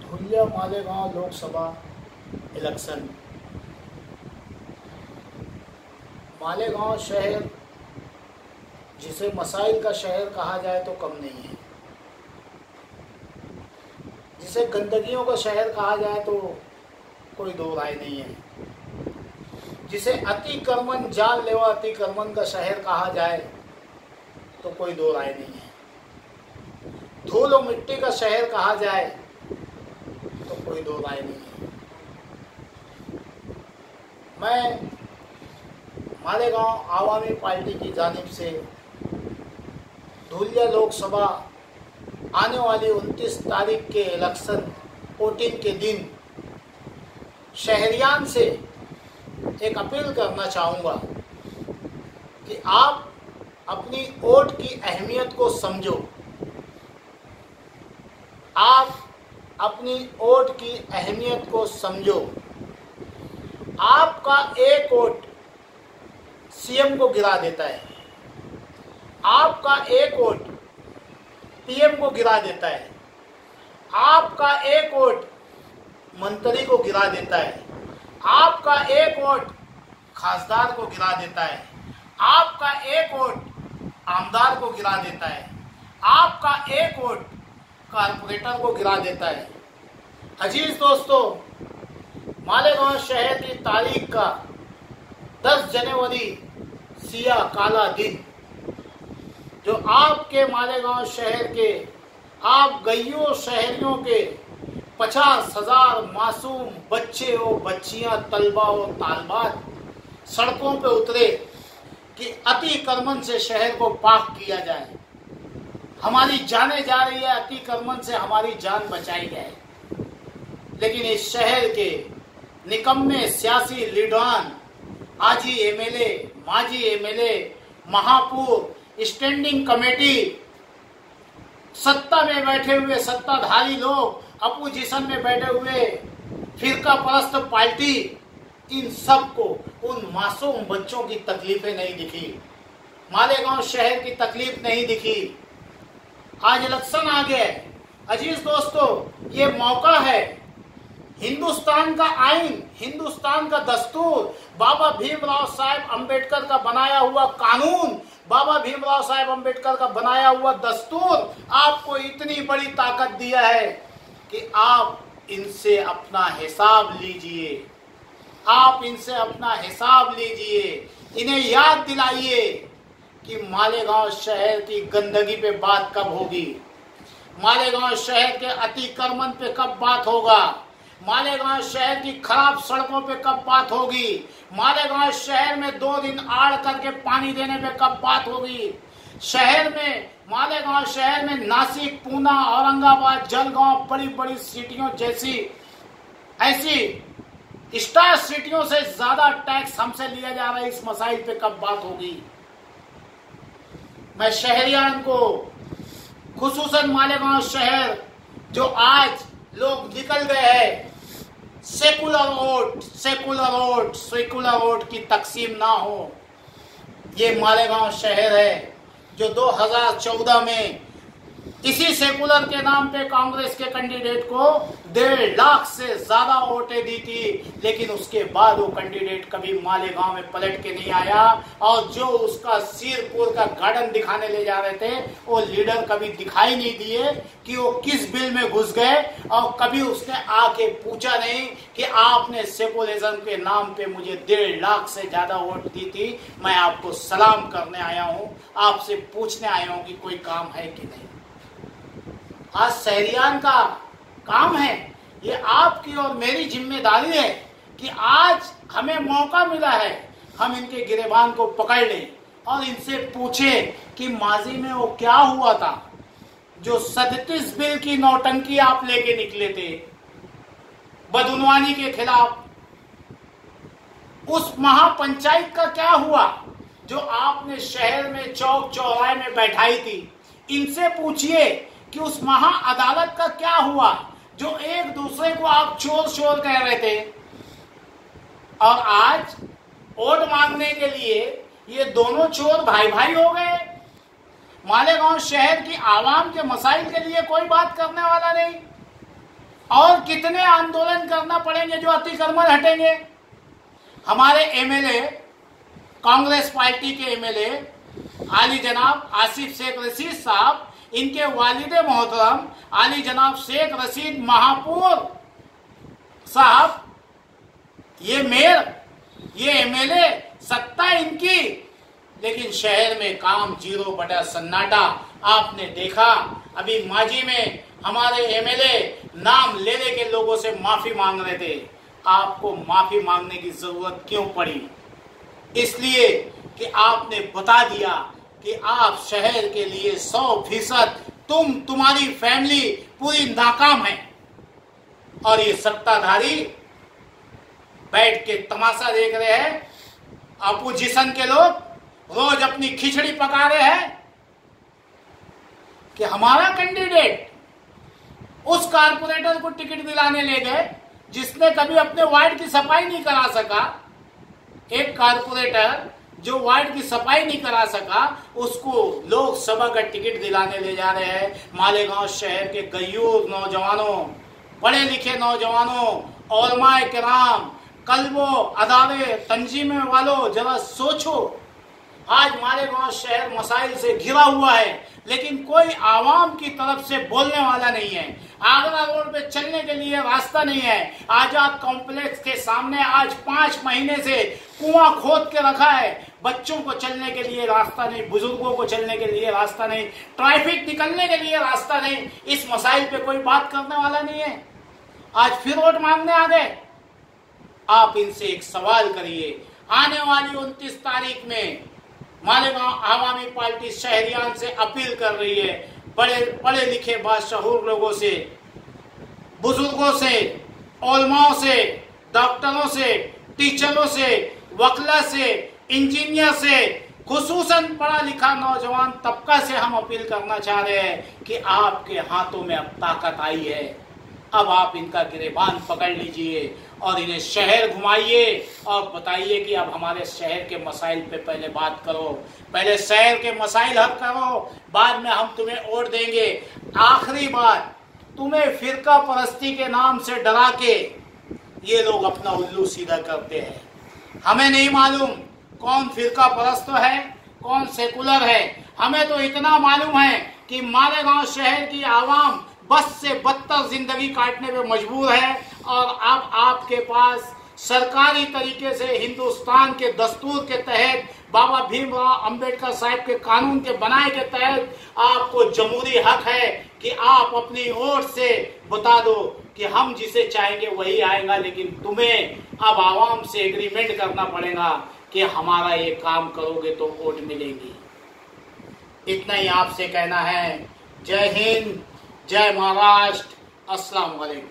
Dhulia Malegaon Lok Sabha election. Malegaon शहर जिसे मसाइल का शहर कहा जाए तो कम नहीं है, जिसे गंदगियों का शहर कहा जाए तो कोई दो राय नहीं है, जिसे अतिक्रमण जानलेवा अतिक्रमण का शहर कहा जाए तो कोई दो राय नहीं है, धूल और मिट्टी का शहर कहा जाए तो कोई दो राय नहीं है। मैं मालेगांव आवामी पार्टी की जानिब से धुलिया लोकसभा आने वाली 29 तारीख के इलेक्शन वोटिंग के दिन शहरियान से एक अपील करना चाहूँगा कि आप अपनी वोट की अहमियत को समझो। आप अपनी वोट की अहमियत को समझो। आपका एक वोट सीएम को गिरा देता है, आपका एक वोट पीएम को गिरा देता है, आपका एक वोट मंत्री को गिरा देता है, आपका एक वोट खासदार को गिरा देता है, आपका एक वोट आमदार को गिरा देता है, आपका एक वोट कारपोरेटर को गिरा देता है। अजीज दोस्तों, मालेगांव शहर की तारीख का 10 जनवरी सिया काला दिन, जो आपके मालेगांव शहर के आप गइयों शहरियों के 50,000 मासूम बच्चे और बच्चियां, तलबा और तालबात सड़कों पे उतरे कि अतिक्रमण से शहर को पाक किया जाए। हमारी जानें जा रही है, अतिक्रमण से हमारी जान बचाई जाए। लेकिन इस शहर के निकम्मे सियासी लीडरान, आजी एमएलए, माजी एमएलए, महापौर, स्टैंडिंग कमेटी, सत्ता में बैठे हुए सत्ताधारी लोग, अपोजिशन में बैठे हुए फिरका परस्त पार्टी, इन सबको उन मासूम बच्चों की तकलीफें नहीं दिखी, मालेगांव शहर की तकलीफ नहीं दिखी। आज इलेक्शन आ गया। अजीज दोस्तों, ये मौका है, हिंदुस्तान का आइन, हिंदुस्तान का दस्तूर, बाबा भीमराव साहब अंबेडकर का बनाया हुआ कानून, बाबा भीमराव साहब अंबेडकर का बनाया हुआ दस्तूर आपको इतनी बड़ी ताकत दिया है कि आप इनसे अपना हिसाब लीजिए। आप इनसे अपना हिसाब लीजिए। इन्हें याद दिलाइए कि मालेगांव शहर की गंदगी पे बात कब होगी, मालेगांव शहर के अतिक्रमण पे कब बात होगा, मालेगांव शहर की खराब सड़कों पे कब बात होगी, मालेगांव शहर में 2 दिन आड़ करके पानी देने पे कब बात होगी। शहर में, मालेगांव शहर में नासिक, पूना, औरंगाबाद, जलगांव, बड़ी बड़ी सिटियों जैसी ऐसी स्टार सिटियों से ज्यादा टैक्स हमसे लिया जा रहा है, इस मसाइल पे कब बात होगी। मैं शहरियान को, खुसूसन मालेगांव शहर जो आज लोग निकल गए हैं, सेकुलर वोट की तकसीम ना हो। ये मालेगांव शहर है जो 2014 में इसी सेकुलर के नाम पे कांग्रेस के कैंडिडेट को 1.5 लाख से ज्यादा वोटें दी थी, लेकिन उसके बाद वो कैंडिडेट कभी मालेगांव में पलट के नहीं आया, और जो उसका सिरपुर का गार्डन दिखाने ले जा रहे थे वो लीडर कभी दिखाई नहीं दिए कि वो किस बिल में घुस गए, और कभी उसने आके पूछा नहीं कि आपने सेकुलरिज्म के नाम पे मुझे 1.5 लाख से ज्यादा वोट दी थी, मैं आपको सलाम करने आया हूँ, आपसे पूछने आया हूँ कि कोई काम है कि नहीं। आज शहरियान का काम है, ये आपकी और मेरी जिम्मेदारी है कि आज हमें मौका मिला है, हम इनके गिरेबान को पकड़ लें और इनसे पूछें कि माजी में वो क्या हुआ था जो 37 बिल की नौटंकी आप लेके निकले थे बदउनवानी के खिलाफ। उस महापंचायत का क्या हुआ जो आपने शहर में चौक चौराहे में बैठाई थी। इनसे पूछिए कि उस महा अदालत का क्या हुआ जो एक दूसरे को आप चोर चोर कह रहे थे, और आज वोट मांगने के लिए ये दोनों चोर भाई भाई हो गए। मालेगांव शहर की आवाम के मसाइल के लिए कोई बात करने वाला नहीं। और कितने आंदोलन करना पड़ेंगे जो अतिक्रमण हटेंगे। हमारे एमएलए, कांग्रेस पार्टी के एमएलए आली जनाब आसिफ शेख रशीद साहब, इनके वालिदे मोहतरम आली जनाब शेख रशीद महापुर साहब, ये मेयर, ये एमएलए, सत्ता इनकी, लेकिन शहर में काम 0 सन्नाटा। आपने देखा अभी माजी में हमारे एमएलए नाम लेने के लोगों से माफी मांग रहे थे। आपको माफी मांगने की जरूरत क्यों पड़ी? इसलिए कि आपने बता दिया कि आप शहर के लिए 100% तुम्हारी फैमिली पूरी नाकाम है। और ये सत्ताधारी बैठ के तमाशा देख रहे हैं। अपोजिशन के लोग रोज अपनी खिचड़ी पका रहे हैं कि हमारा कैंडिडेट उस कारपोरेटर को टिकट दिलाने ले गए जिसने कभी अपने वार्ड की सफाई नहीं करा सका। एक कारपोरेटर जो वार्ड की सफाई नहीं करा सका, उसको लोकसभा का टिकट दिलाने ले जा रहे हैं। मालेगांव शहर के गयूर नौजवानों, पढ़े लिखे नौजवानों, उलमाए किराम, कल्बो, अदारे, तंजीमें वालों, जरा सोचो। आज मालेगांव शहर मसाइल से घिरा हुआ है, लेकिन कोई आवाम की तरफ से बोलने वाला नहीं है। आगरा रोड पे चलने के लिए रास्ता नहीं है। आजाद कॉम्प्लेक्स के सामने आज 5 महीने से कुआं खोद के रखा है। बच्चों को चलने के लिए रास्ता नहीं, बुजुर्गों को चलने के लिए रास्ता नहीं, ट्रैफिक निकलने के लिए रास्ता नहीं। इस मसाइल पे कोई बात करने वाला नहीं है। आज फिर वोट मांगने आ गए। आप इनसे एक सवाल करिए, आने वाली 29 तारीख में मालेगांव आवामी पार्टी शहरियान से अपील कर रही है, पढ़े लिखे बाशऊर लोगों से, बुजुर्गों से, उलमाओं से, डॉक्टरों से, टीचरों से, वकला से, इंजीनियर से, खुसूसन पढ़ा लिखा नौजवान तबका से हम अपील करना चाह रहे हैं कि आपके हाथों में अब ताकत आई है। अब आप इनका गिरेबान पकड़ लीजिए और इन्हें शहर घुमाइए और बताइए कि अब हमारे शहर के मसाइल पे पहले बात करो, पहले शहर के मसाइल हल करो, बाद में हम तुम्हें वोट देंगे। आखिरी बात, तुम्हें फिरका परस्ती के नाम से डरा के ये लोग अपना उल्लू सीधा करते हैं। हमें नहीं मालूम कौन फिरका परस्त है, कौन सेकुलर है। हमें तो इतना मालूम है कि मालेगांव शहर की आवाम बस से बदतर जिंदगी काटने में मजबूर है। और अब आपके पास सरकारी तरीके से हिंदुस्तान के दस्तूर के तहत, बाबा भीमराव अंबेडकर साहब के कानून के बनाए के तहत आपको जमहूरी हक है कि आप अपनी वोट से बता दो कि हम जिसे चाहेंगे वही आएगा। लेकिन तुम्हें अब आवाम से एग्रीमेंट करना पड़ेगा कि हमारा ये काम करोगे तो वोट मिलेगी। इतना ही आपसे कहना है। जय हिंद, जय महाराष्ट्र, अस्सलाम वालेकुम।